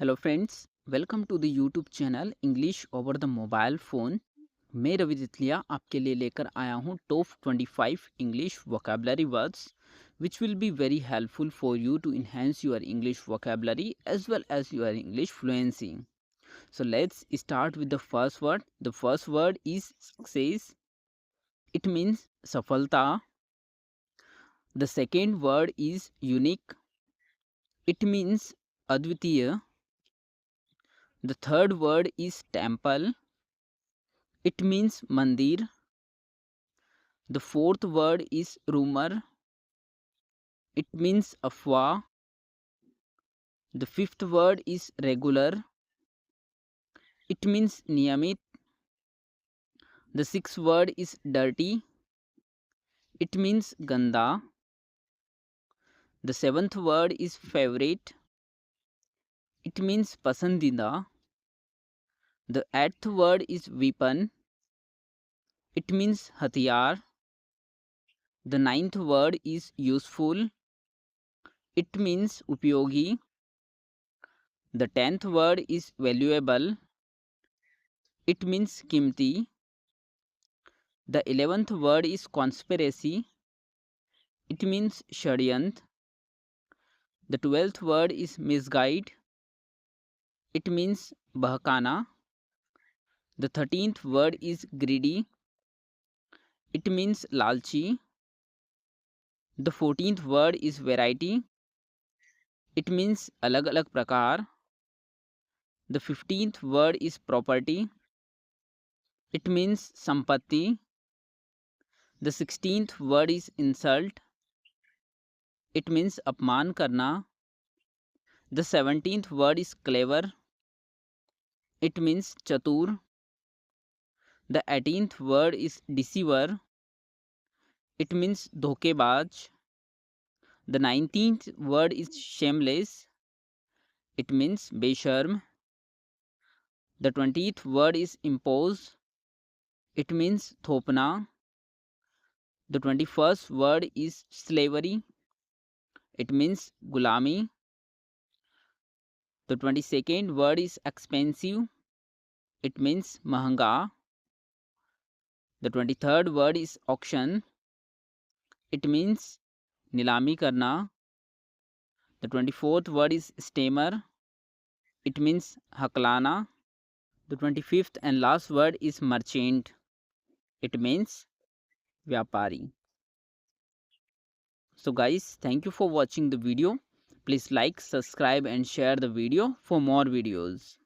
Hello friends, welcome to the YouTube channel English over the mobile phone. मैं रवि जितलिया आपके लिए लेकर आया हूँ top 25 English vocabulary words which will be very helpful for you to enhance your English vocabulary as well as your English fluency. So let's start with the first word. The first word is success. It means सफलता. The second word is unique. It means अद्वितीय. The third word is temple. It means mandir. The fourth word is rumor. It means afwa. The fifth word is regular. It means niyamit. The sixth word is dirty. It means ganda. The seventh word is favorite. It means pasandida. The eighth word is weapon. It means hatiyar. The ninth word is useful. It means upyogi. The 10th word is valuable. It means kimti. The 11th word is conspiracy. It means shadyant. The 12th word is misguide. It means bahkana. The 13th word is greedy. It means lalchi. The 14th word is variety. It means alag alag prakar. The 15th word is property. It means sampatti. The 16th word is insult. It means अपमान करना. The 17th word is clever. It means chatur. The 18th word is deceiver. It means dhokebaj. The 19th word is shameless. It means besharm. The 20th word is impose. It means thopna. The 21st word is slavery. It means gulami. The 22nd word is expensive. It means mahanga. The 23rd word is auction. It means nilami karna. The 24th word is stammer. It means haklana. The 25th and last word is merchant. It means vyapari. So guys, thank you for watching the video. Please like, subscribe and share the video for more videos.